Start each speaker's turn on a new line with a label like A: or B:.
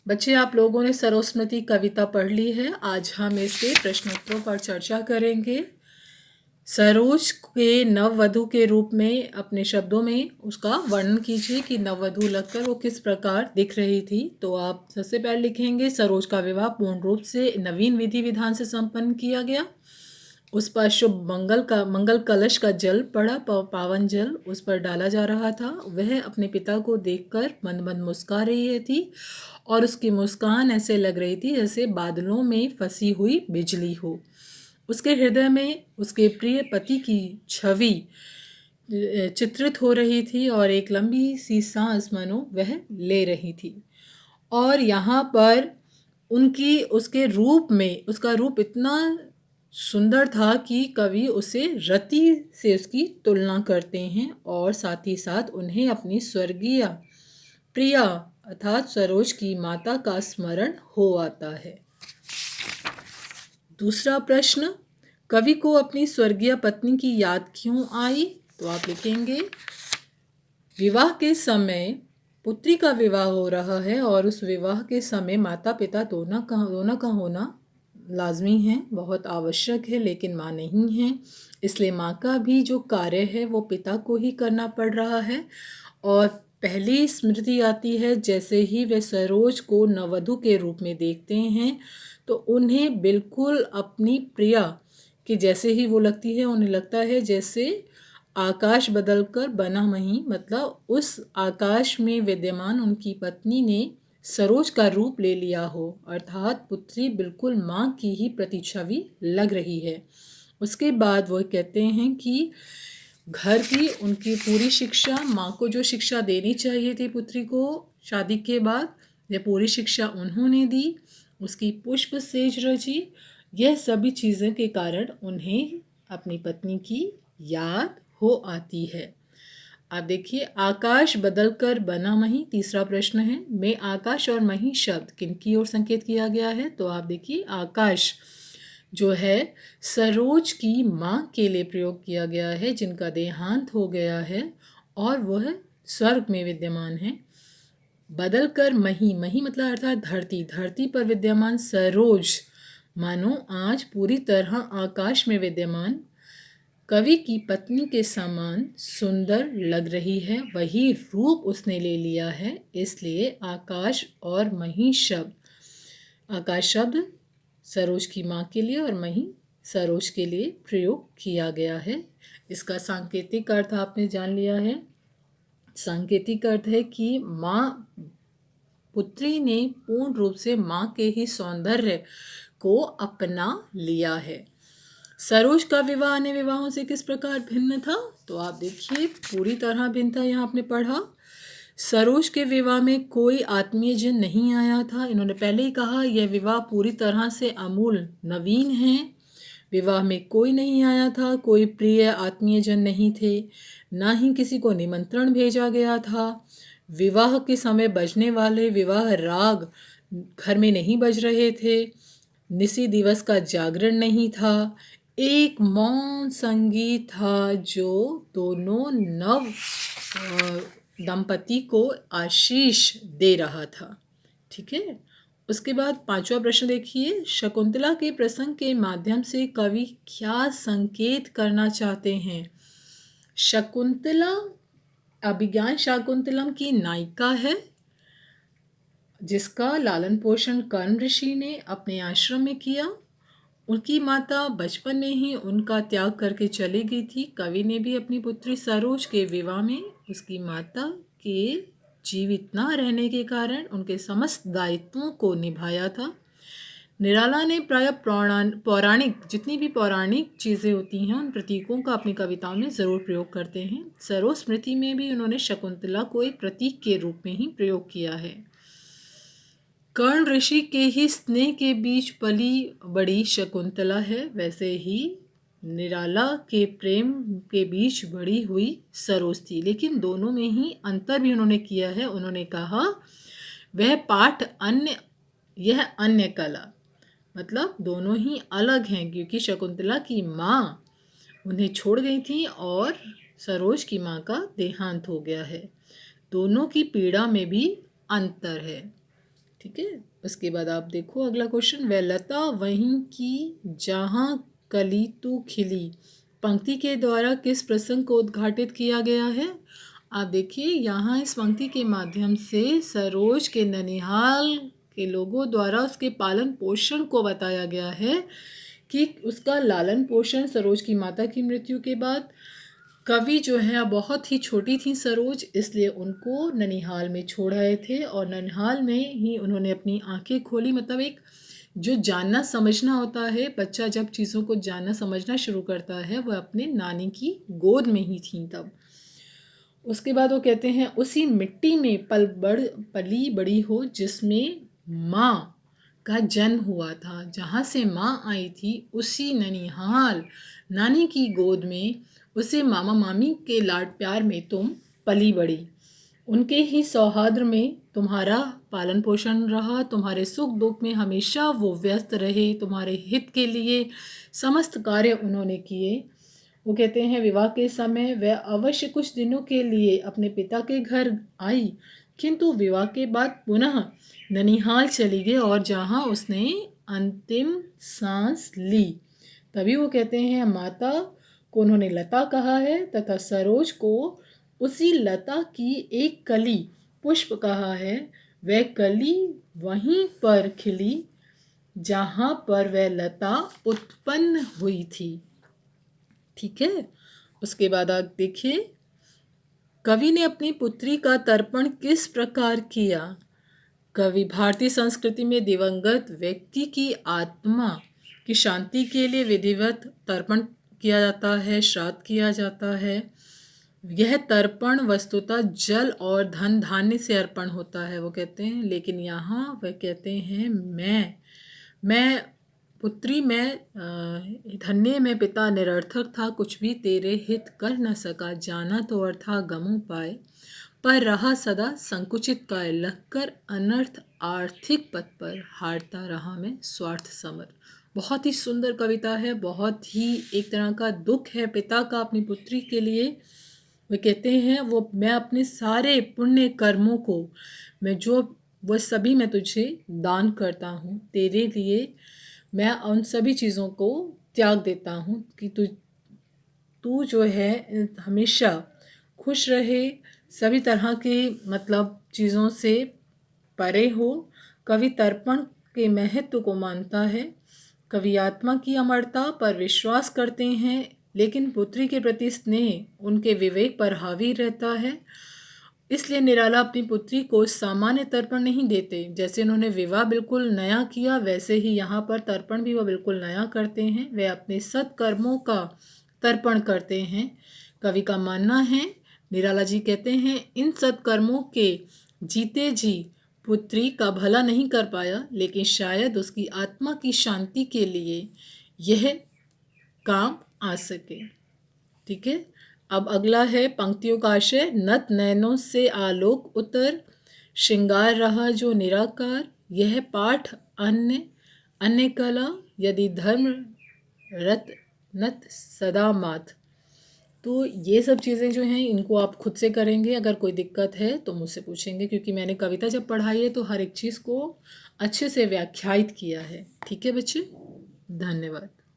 A: बच्चे, आप लोगों ने सरोस्मृति कविता पढ़ ली है। आज हम इसके प्रश्नोत्तरों पर चर्चा करेंगे। सरोज के नववधु के रूप में अपने शब्दों में उसका वर्णन कीजिए कि नववधु लगकर वो किस प्रकार दिख रही थी। तो आप सबसे पहले लिखेंगे, सरोज का विवाह पूर्ण रूप से नवीन विधि विधान से संपन्न किया गया। उस पर शुभ मंगल कलश का जल पड़ा, पावन जल उस पर डाला जा रहा था। वह अपने पिता को देखकर मंद मंद मुस्कुरा रही थी और उसकी मुस्कान ऐसे लग रही थी जैसे बादलों में फंसी हुई बिजली हो। उसके हृदय में उसके प्रिय पति की छवि चित्रित हो रही थी और एक लंबी सी सांस मानो वह ले रही थी। और यहाँ पर उनकी उसके रूप में उसका रूप इतना सुंदर था कि कवि उसे रति से उसकी तुलना करते हैं और साथ ही साथ उन्हें अपनी स्वर्गीय प्रिया अर्थात सरोज की माता का स्मरण हो आता है। दूसरा प्रश्न, कवि को अपनी स्वर्गीय पत्नी की याद क्यों आई? तो आप लिखेंगे, विवाह के समय पुत्री का विवाह हो रहा है और उस विवाह के समय माता पिता दोनों का होना लाजमी है, बहुत आवश्यक है, लेकिन माँ नहीं है। इसलिए माँ का भी जो कार्य है वो पिता को ही करना पड़ रहा है। और पहली स्मृति आती है जैसे ही वे सरोज को नववधु के रूप में देखते हैं तो उन्हें बिल्कुल अपनी प्रिया कि जैसे ही वो लगती है, उन्हें लगता है जैसे आकाश बदलकर बना वहीं, मतलब उस आकाश में विद्यमान उनकी पत्नी ने सरोज का रूप ले लिया हो, अर्थात पुत्री बिल्कुल माँ की ही प्रतिछवि लग रही है। उसके बाद वो कहते हैं कि घर की उनकी पूरी शिक्षा, माँ को जो शिक्षा देनी चाहिए थी पुत्री को शादी के बाद, यह पूरी शिक्षा उन्होंने दी। उसकी पुष्प सेज रची। यह सभी चीज़ों के कारण उन्हें अपनी पत्नी की याद हो आती है। आप देखिए, आकाश बदलकर बना मही, तीसरा प्रश्न है। में आकाश और मही शब्द किनकी ओर संकेत किया गया है? तो आप देखिए, आकाश जो है सरोज की माँ के लिए प्रयोग किया गया है जिनका देहांत हो गया है और वह स्वर्ग में विद्यमान है। बदल कर मही, मही मतलब अर्थात धरती, धरती पर विद्यमान सरोज मानो आज पूरी तरह आकाश में विद्यमान कवि की पत्नी के समान सुंदर लग रही है, वही रूप उसने ले लिया है। इसलिए आकाश और मही शब्द, आकाश शब्द सरोज की माँ के लिए और मही सरोज के लिए प्रयोग किया गया है। इसका सांकेतिक अर्थ आपने जान लिया है। सांकेतिक अर्थ है कि माँ पुत्री ने पूर्ण रूप से माँ के ही सौंदर्य को अपना लिया है। सरोज का विवाह अन्य विवाहों से किस प्रकार भिन्न था? तो आप देखिए, पूरी तरह भिन्न था। यहाँ आपने पढ़ा, सरोज के विवाह में कोई आत्मीय जन नहीं आया था। इन्होंने पहले ही कहा यह विवाह पूरी तरह से अमूल नवीन है। विवाह में कोई नहीं आया था, कोई प्रिय आत्मीय जन नहीं थे, ना ही किसी को निमंत्रण भेजा गया था। विवाह के समय बजने वाले विवाह राग घर में नहीं बज रहे थे। निसी दिवस का जागरण नहीं था। एक मौन संगीत था जो दोनों नव दंपति को आशीष दे रहा था। ठीक है। उसके बाद पांचवा प्रश्न देखिए, शकुंतला के प्रसंग के माध्यम से कवि क्या संकेत करना चाहते हैं? शकुंतला अभिज्ञान शाकुंतलम की नायिका है जिसका लालन पोषण कर्ण ऋषि ने अपने आश्रम में किया। उनकी माता बचपन में ही उनका त्याग करके चली गई थी। कवि ने भी अपनी पुत्री सरोज के विवाह में उसकी माता के जीवित न रहने के कारण उनके समस्त दायित्वों को निभाया था। निराला ने प्राय पौराणिक जितनी भी पौराणिक चीज़ें होती हैं उन प्रतीकों का अपनी कविताओं में ज़रूर प्रयोग करते हैं। सरोज स्मृति में भी उन्होंने शकुंतला को एक प्रतीक के रूप में ही प्रयोग किया है। कर्ण ऋषि के ही स्नेह के बीच पली बड़ी शकुंतला है, वैसे ही निराला के प्रेम के बीच बड़ी हुई सरोज थी। लेकिन दोनों में ही अंतर भी उन्होंने किया है। उन्होंने कहा वह पाठ अन्य, यह अन्य कला, मतलब दोनों ही अलग हैं क्योंकि शकुंतला की माँ उन्हें छोड़ गई थी और सरोज की माँ का देहांत हो गया है। दोनों की पीड़ा में भी अंतर है। ठीक है। उसके बाद आप देखो अगला क्वेश्चन, वह लता वहीं की जहाँ कली तू खिली, पंक्ति के द्वारा किस प्रसंग को उद्घाटित किया गया है। आप देखिए यहाँ इस पंक्ति के माध्यम से सरोज के ननिहाल के लोगों द्वारा उसके पालन पोषण को बताया गया है कि उसका लालन पोषण सरोज की माता की मृत्यु के बाद, कवि जो है बहुत ही छोटी थी सरोज, इसलिए उनको ननिहाल में छोड़ आए थे और ननिहाल में ही उन्होंने अपनी आंखें खोली। मतलब एक जो जानना समझना होता है, बच्चा जब चीज़ों को जानना समझना शुरू करता है, वह अपने नानी की गोद में ही थी तब। उसके बाद वो कहते हैं, उसी मिट्टी में पली बड़ी हो जिसमें माँ का जन्म हुआ था, जहाँ से माँ आई थी उसी ननिहाल नानी की गोद में, उसे मामा मामी के लाड प्यार में तुम पली बड़ी, उनके ही सौहार्द में तुम्हारा पालन पोषण रहा, तुम्हारे सुख दुख में हमेशा वो व्यस्त रहे, तुम्हारे हित के लिए समस्त कार्य उन्होंने किए। वो कहते हैं, विवाह के समय वह अवश्य कुछ दिनों के लिए अपने पिता के घर आई, किंतु विवाह के बाद पुनः ननिहाल चली गई और जहाँ उसने अंतिम सांस ली। तभी वो कहते हैं, माता को उन्होंने लता कहा है तथा सरोज को उसी लता की एक कली पुष्प कहा है। वह कली वहीं पर खिली जहाँ पर वह लता उत्पन्न हुई थी। ठीक है। उसके बाद आप देखिए, कवि ने अपनी पुत्री का तर्पण किस प्रकार किया। कवि भारतीय संस्कृति में दिवंगत व्यक्ति की आत्मा की शांति के लिए विधिवत तर्पण किया जाता है, श्राद्ध किया जाता है। यह तर्पण वस्तुतः जल और धन धान्य से अर्पण होता है, वो कहते हैं, लेकिन यहाँ वह कहते हैं, मैं पुत्री मैं धन्य में पिता निरर्थक था, कुछ भी तेरे हित कर न सका, जाना तो अर्था गमू पाए, पर रहा सदा संकुचित काय, लगकर अनर्थ आर्थिक पथ पर, हारता रहा मैं स्वार्थ समर। बहुत ही सुंदर कविता है, बहुत ही एक तरह का दुख है पिता का अपनी पुत्री के लिए। वे कहते हैं, वो मैं अपने सारे पुण्य कर्मों को वो सभी मैं तुझे दान करता हूँ, तेरे लिए मैं उन सभी चीज़ों को त्याग देता हूँ कि तू जो है हमेशा खुश रहे, सभी तरह के मतलब चीज़ों से परे हो। कवि तर्पण के महत्व को मानता है। कवि आत्मा की अमरता पर विश्वास करते हैं, लेकिन पुत्री के प्रति स्नेह उनके विवेक पर हावी रहता है। इसलिए निराला अपनी पुत्री को सामान्य तर्पण नहीं देते। जैसे उन्होंने विवाह बिल्कुल नया किया, वैसे ही यहाँ पर तर्पण भी वो बिल्कुल नया करते हैं। वे अपने सत्कर्मों का तर्पण करते हैं। कवि का मानना है, निराला जी कहते हैं, इन सत्कर्मों के जीते जी पुत्री का भला नहीं कर पाया, लेकिन शायद उसकी आत्मा की शांति के लिए यह काम आ सके। ठीक है। अब अगला है पंक्तियों का आशय, नत नयनों से आलोक उतर, श्रृंगार रहा जो निराकार, यह पाठ अन्य कला, यदि धर्म रत नत सदा मात। तो ये सब चीज़ें जो हैं इनको आप खुद से करेंगे। अगर कोई दिक्कत है तो मुझसे पूछेंगे, क्योंकि मैंने कविता जब पढ़ाई है तो हर एक चीज़ को अच्छे से व्याख्यायित किया है। ठीक है बच्चे, धन्यवाद।